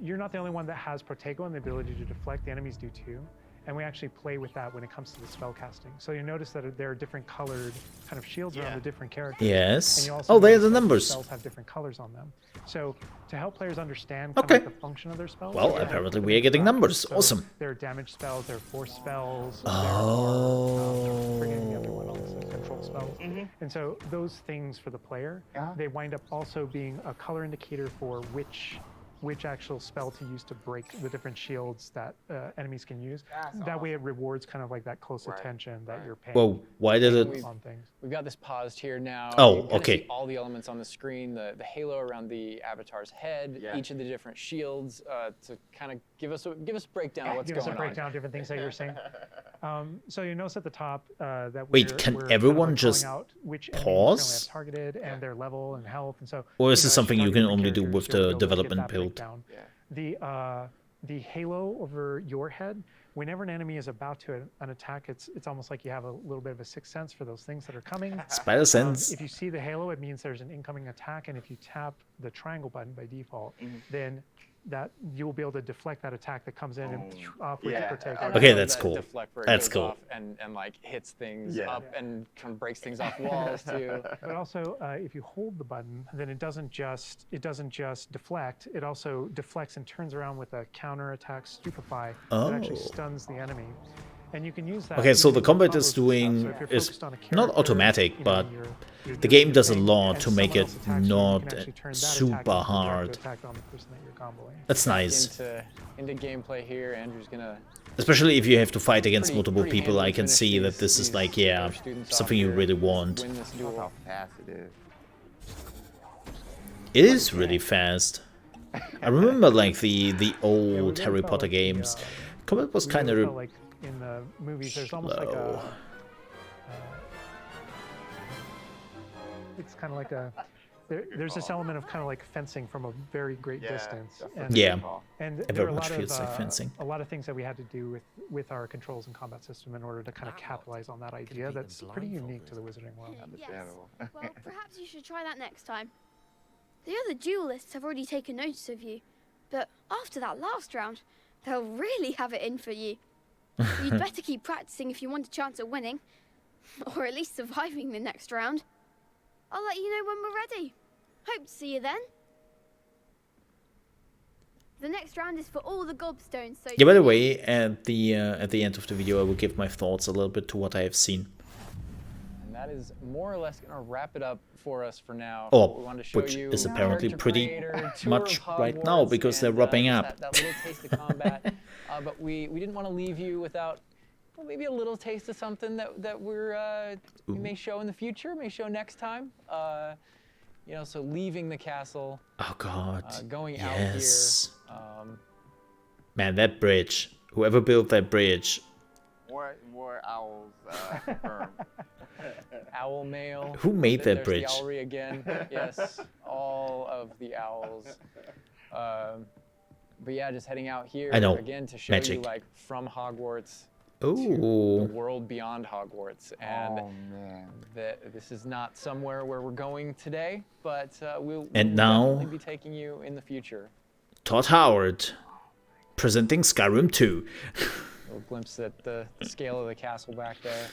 You're not the only one that has Protego and the ability to deflect. The enemies do too. And we actually play with that when it comes to the spell casting. So you notice that there are different colored kind of shields around the different characters. And Yes. you also Oh, there are notice the that numbers. spells have different colors on them. So to help players understand Okay. the function of their spells. Well, we have apparently different we are getting classes. numbers. So Awesome. there are damage spells, there are force spells, Oh. forgetting the other one else, control spells. And so those things for the player, they wind up also being a color indicator for which actual spell to use to break the different shields that enemies can use. That way it rewards kind of like that close attention that you're paying Whoa, why did it... on things. We've got this paused here now. Oh, You can kinda okay. see all the elements on the screen, the halo around the avatar's head, each of the different shields, to kind of give us a breakdown of what's Give going us a breakdown of different things that you're saying. So you notice at the top that Wait, can we're kind of everyone calling just out which enemies pause? currently have targeted and their level and health, and so. Or is you this know, as something you target can different only do characters, with you'll the be able to get development that build? breakdown. The halo over your head. Whenever an enemy is about to an attack, it's almost like you have a little bit of a sixth sense for those things that are coming. Spider sense. If you see the halo, it means there's an incoming attack, and if you tap the triangle button by default, then that you'll be able to deflect that attack that comes in and off with your Protego. And Okay, I love that's that cool. deflect where it That's goes cool. off and like hits things up and kind of breaks things off walls too. But also, if you hold the button, then it doesn't just deflect. It also deflects and turns around with a counter attack stupefy that actually Oh. stuns the enemy. And you can use that. Okay, so using the combat combos is and stuff. doing So if you're is focused on a not character, automatic, you know, but you're the doing game your does a thing, lot and to make someone it else attacks you, you not can actually turn that super attack into the hard. direct attack on the person that you're comboing. That's nice. Into gameplay here. Andrew's gonna. Especially if you have to fight against multiple pretty people, I handily can finish see that these- this is these like, yeah, other students off something you here, really want. Win this Look duel. how fast it is. It is really fast. I remember like the old really Harry felt Potter like the, games. Combat was We kind really of felt like in the movies, there's almost like slow. it's kind of like there's this element of kind of like fencing from a very great distance. that's And, Yeah. and It there very are a much lot feels like of fencing. a lot of things that we had to do with our controls and combat system in order to kind of capitalize on that idea beat them that's pretty unique to the Wizarding world. Yes. Understandable. Well, perhaps you should try that next time. The other duelists have already taken notice of you, but after that last round, they'll really have it in for you. You'd better keep practicing if you want a chance at winning, or at least surviving the next round. I'll let you know when we're ready. Hope to see you then. The next round is for all the gobstones, so... Yeah, by the way, at the end of the video, I will give my thoughts a little bit to what I have seen. And that is more or less gonna wrap it up for us for now. Oh, What we wanted to show which you, is apparently character pretty creator, tour much of right now Hogwarts, because they're and, wrapping just up. That little taste of combat. But we didn't want to leave you without, well, maybe a little taste of something that we may show in the future, may show next time. You know, so leaving the castle, Oh god. going Yes. out here. Man, that bridge. Whoever built that bridge. More owls confirmed. Owl mail. Who made that There's bridge? The owlry again. Yes, all of the owls. But yeah, just heading out here I know, again to show magic. you like from Hogwarts Oh. the world beyond Hogwarts. And Oh man. this is not somewhere where we're going today, but we'll now- definitely be taking you in the future. Todd Howard presenting Skyrim 2. A little glimpse at the scale of the castle back there.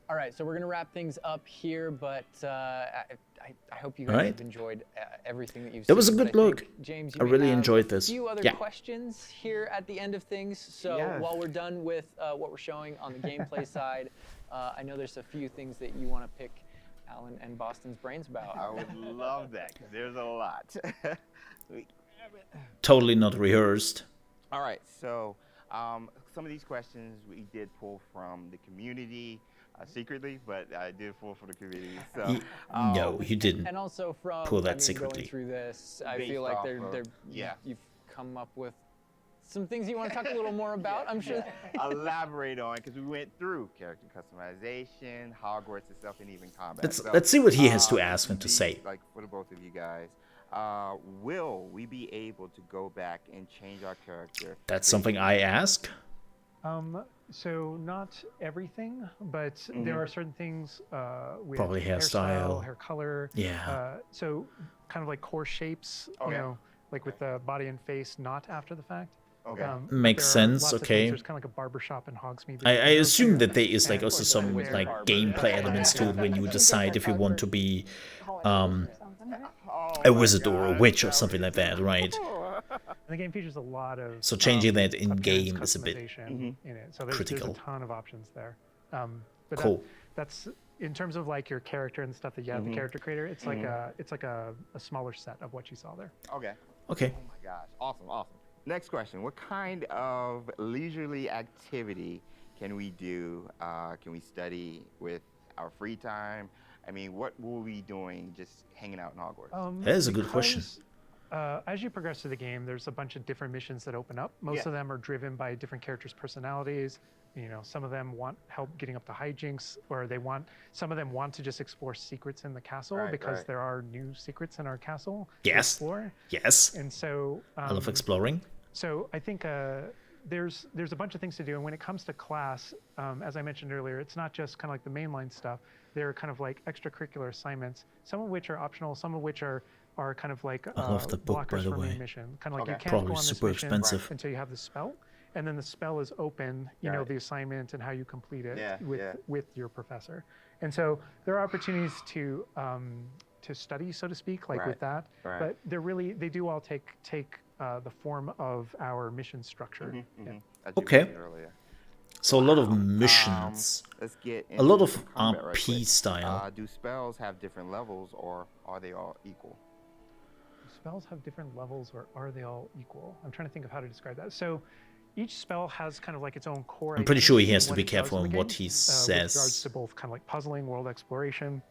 All right, so we're gonna wrap things up here, but I hope you guys have enjoyed everything that you've seen. That was a good But I look. think, James, I you really may have enjoyed this. A few other Yeah. questions here at the end of things. So Yes. while we're done with what we're showing on the gameplay side, I know there's a few things that you want to pick Alan and Boston's brains about. I would love that because there's a lot. Totally not rehearsed. All right, so some of these questions we did pull from the community secretly, but I did pull from the community. So No, you didn't. And also from Pull that going secretly. through this, I Based feel like off of- you've come up with some things you want to talk a little more about. I'm sure. elaborate on because we went through character customization, Hogwarts itself, and even combat. Let's see what he has to ask and to say. Like for the both of you guys, will we be able to go back and change our character? That's something I ask. So not everything, but there are certain things with Probably hairstyle. hair color. Yeah. So kind of like core shapes, Okay. you know, like with the body and face, not after the fact. Okay. But Makes there are sense, lots of okay. things. There's kind of like a barbershop in Hogsmeade. I assume that there is like And also some Weird like barber. gameplay elements to it when you decide if you want to be Holidays or something, right? Oh a my wizard or a God, witch or that something like that, right? And the game features a lot of So changing that in appearance game is a bit customization in it. So there's critical. a ton of options there. But Cool. that's in terms of like your character and stuff that you have the character creator. It's like a smaller set of what you saw there. Okay. Okay. Oh my gosh. Awesome. Next question. What kind of leisurely activity can we do? Can we study with our free time? I mean, what will we be doing just hanging out in Hogwarts? That is a good question. As you progress through the game, there's a bunch of different missions that open up. Most Yeah. of them are driven by different characters' personalities. You know, some of them want help getting up the hijinks, or some of them want to just explore secrets in the castle because right. there are new secrets in our castle Yes. to explore. Yes. And so, I love exploring. so I think there's a bunch of things to do. And when it comes to class, as I mentioned earlier, it's not just kind of like the mainline stuff. There are kind of like extracurricular assignments, some of which are optional, some of which are kind of like I love the book, by blockers the for main way. mission. Kind of like Okay. you can't Probably go on this super mission expensive. until you have the spell, and then the spell is open. You know, Right. the assignment and how you complete it Yeah, yeah. with your professor. And so there are opportunities to study, so to speak, like with that. Right. But they do all take the form of our mission structure. Yeah. As you Okay. mentioned earlier. So a lot of missions. Let's get A lot into of some combat right RP quick. style. Do spells have different levels, or are they all equal? Spells have different levels, or are they all equal? I'm trying to think of how to describe that. So each spell has kind of like its own core. I'm pretty sure he identity has and to what be it does careful in on the what game, he with regards says. to both kind of like puzzling, world exploration,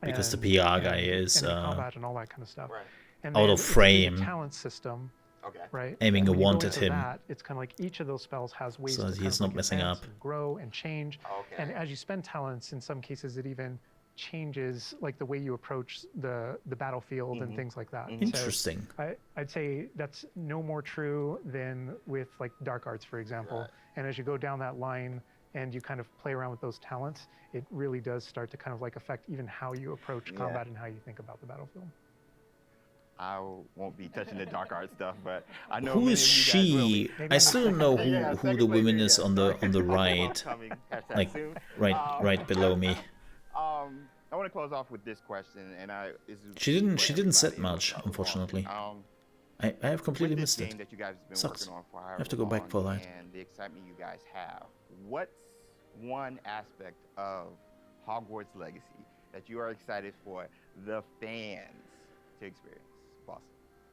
Because the and- PR guy and- is, and combat and all that kind of stuff. Right. And out then of it's a frame. talent system, Okay. right? Aiming And a when you go wand at into him. That, it's kind of like each of those spells has ways So to that kind he's of not like messing advance up. and grow and change. Okay. And as you spend talents, in some cases, it even changes like the way you approach the battlefield and things like that. So Interesting. I'd say that's no more true than with like dark arts, for example. Right. And as you go down that line and you kind of play around with those talents, it really does start to kind of like affect even how you approach Yeah. combat and how you think about the battlefield. I won't be touching the dark art stuff, but I know Who many is of you guys will be. she? I still don't know Yeah, who second the place, woman yeah, is yeah. on the right, Coming, hashtag like soon. right below me. I want to close off with this question, and this is She didn't for say everybody, much, so, unfortunately. I have with completely this missed game it. that you guys have been Sucks. working on for I have to go however back for long, that. and the excitement you guys have, what's one aspect of Hogwarts Legacy that you are excited for the fans to experience? Boston.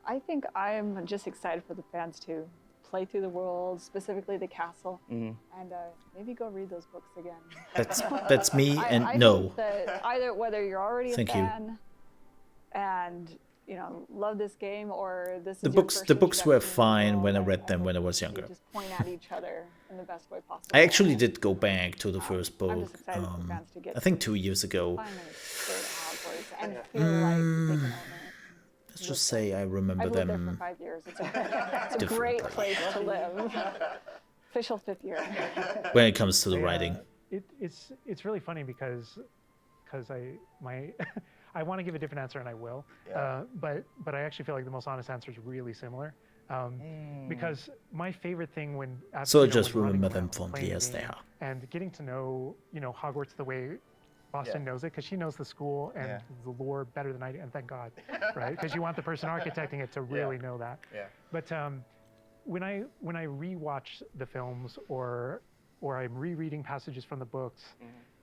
I think I'm just excited for the fans to play through the world, specifically the castle, and maybe go read those books again. That's me, and I no. hope that either whether you're already Thank a you. fan and love this game, or this is The your books first the books were introduction to the fine when I world, read them hope when I was you younger. just point at each other in the best way possible. I actually did go back to the first I'm book. just excited for fans to get I think 2 years ago. finally go to Hogwarts and feel like they can own it. Let's just say I remember I've lived there for them. 5 years. It's a great differently. place to live. Official 5th year. when it comes to the writing. It's really funny because I want to give a different answer and I will, but I actually feel like the most honest answer is really similar. Because my favorite thing when So when just running remember them around, fondly playing the as they game, are. and getting to know Hogwarts the way Boston knows it, because she knows the school and the lore better than I do, and thank God, right? Because you want the person architecting it to really know that. Yeah. But when I rewatch the films or I'm rereading passages from the books,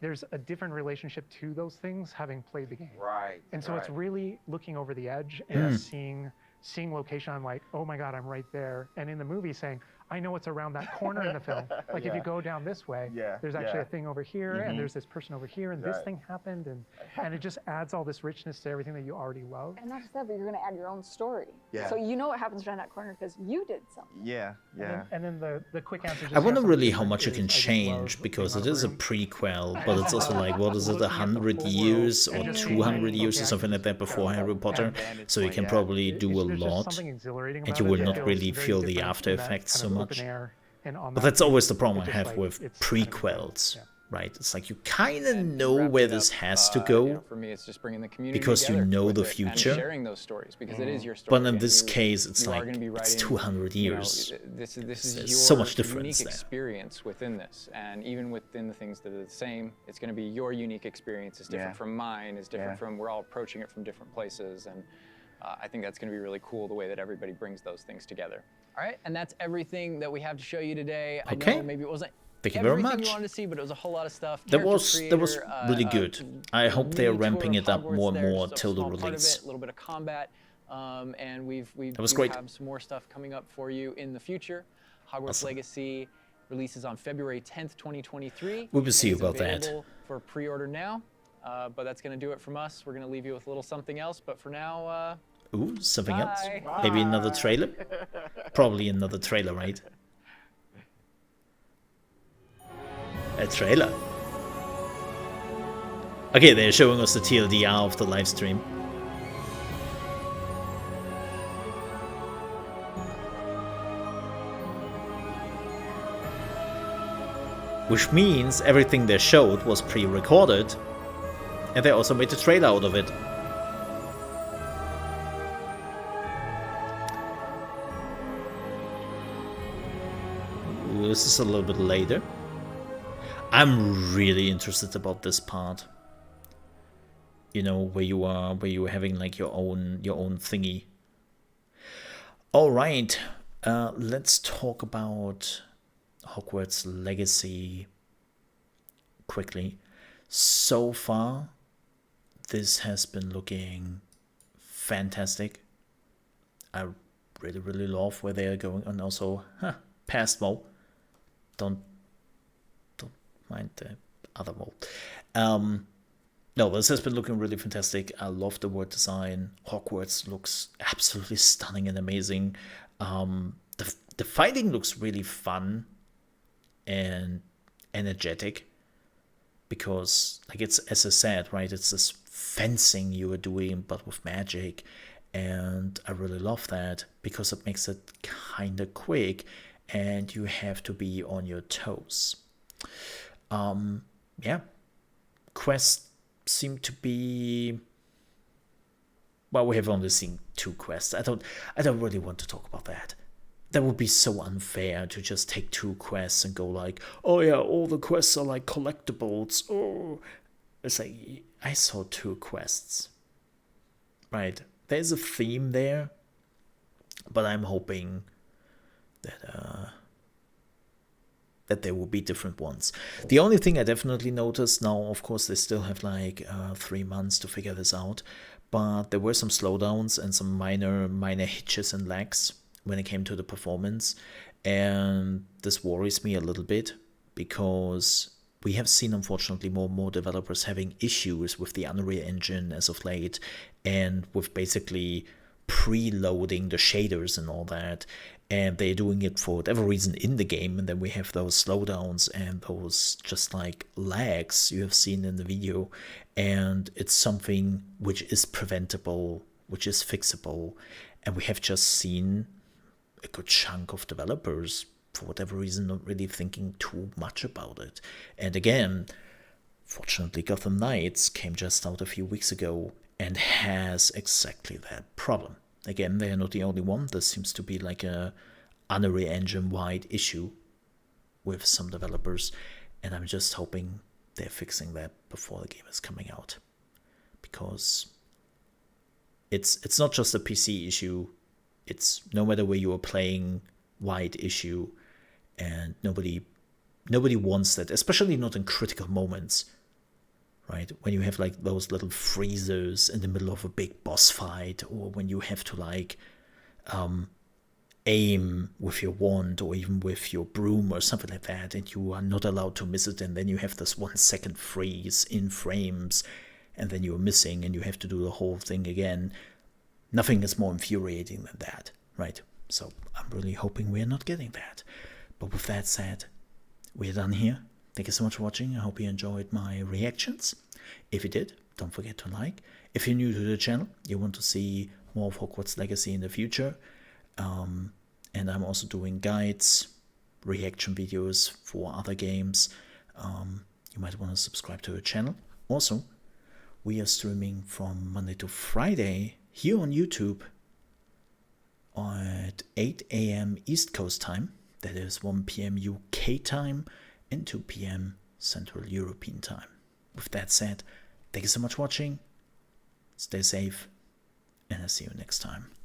there's a different relationship to those things having played the game. Right. And so it's really looking over the edge and seeing location. I'm like, oh my God, I'm right there. And in the movie saying, I know what's around that corner in the film. Like if you go down this way, there's actually a thing over here, and there's this person over here, and this thing happened, and it just adds all this richness to everything that you already love. And not just that, but you're going to add your own story. Yeah. So you know what happens around that corner because you did something. Yeah. Yeah. And then the quick answer. I wonder really how much you can change, because it is a prequel, but it's also like, what is it, 100 years or 200 years or something like that before Harry Potter? So you can probably do a lot, and you will not really feel the after effects so much. But that's always the problem I have with prequels, right? It's like you kind of know where this has to go, for me, it's just bringing the community because you together know with the it future. and sharing those stories, because it is your story. But in and this you- case, it's you are like, gonna be it's writing, 200 years. This is There's your so much difference unique there. experience within this, and even within the things that are the same, it's going to be your unique experience. It's different from mine. It's different from. We're all approaching it from different places, and I think that's going to be really cool the way that everybody brings those things together. All right, and that's everything that we have to show you today. I know maybe it wasn't Thank you very everything much. you wanted to see, but it was a whole lot of stuff. That was Creator, really good. I hope they're mini tour ramping of it up Hogwarts more and there, more just a till the small part of release. it, a little bit of combat, and we was do great. have some more stuff coming up for you in the future. Hogwarts Legacy releases on February 10th, 2023. We will see It's about that. available for pre-order now, but that's going to do it from us. We're going to leave you with a little something else, but for now, Ooh, something else? Bye. Maybe another trailer? Probably another trailer, right? A trailer. Okay, they're showing us the TLDR of the live stream. Which means everything they showed was pre-recorded, and they also made a trailer out of it. This is a little bit later. I'm really interested about this part. You know, where you are having like your own thingy. All right, let's talk about Hogwarts Legacy quickly. So far, this has been looking fantastic. I really love where they are going, and also, past mole. Don't mind the other mole. No, this has been looking really fantastic. I love the word design. Hogwarts looks absolutely stunning and amazing. The fighting looks really fun and energetic, because like it's, as I said, right, it's this fencing you are doing but with magic, and I really love that because it makes it kind of quick and you have to be on your toes. Yeah, quests seem to be, well, we have only seen 2 quests. I don't really want to talk about that. That would be so unfair to just take 2 quests and go like, oh yeah, all the quests are like collectibles. Oh, it's like, I saw 2 quests. Right, there's a theme there, but I'm hoping that there will be different ones. The only thing I definitely noticed now, of course, they still have like 3 months to figure this out, but there were some slowdowns and some minor hitches and lags when it came to the performance, and this worries me a little bit, because we have seen, unfortunately, more and more developers having issues with the Unreal Engine as of late, and with basically preloading the shaders and all that, and they're doing it for whatever reason in the game, and then we have those slowdowns and those just like lags you have seen in the video, and it's something which is preventable, which is fixable, and we have just seen a good chunk of developers for whatever reason, not really thinking too much about it. And again, fortunately, Gotham Knights came just out a few weeks ago and has exactly that problem. Again, they are not the only one. This seems to be like a Unreal Engine-wide issue with some developers, and I'm just hoping they're fixing that before the game is coming out, because it's not just a PC issue. It's no matter where you are playing, wide issue, and nobody wants that, especially not in critical moments, right? When you have like those little freezers in the middle of a big boss fight, or when you have to like aim with your wand or even with your broom or something like that, and you are not allowed to miss it, and then you have this 1 second freeze in frames, and then you're missing and you have to do the whole thing again. Nothing is more infuriating than that, right? So I'm really hoping we're not getting that. But with that said, we're done here. Thank you so much for watching. I hope you enjoyed my reactions. If you did, don't forget to like. If you're new to the channel, you want to see more of Hogwarts Legacy in the future, and I'm also doing guides, reaction videos for other games. You might want to subscribe to the channel. Also, we are streaming from Monday to Friday here on YouTube at 8 AM East Coast time. That is 1 PM UK time and 2 PM Central European time. With that said, thank you so much for watching. Stay safe, and I'll see you next time.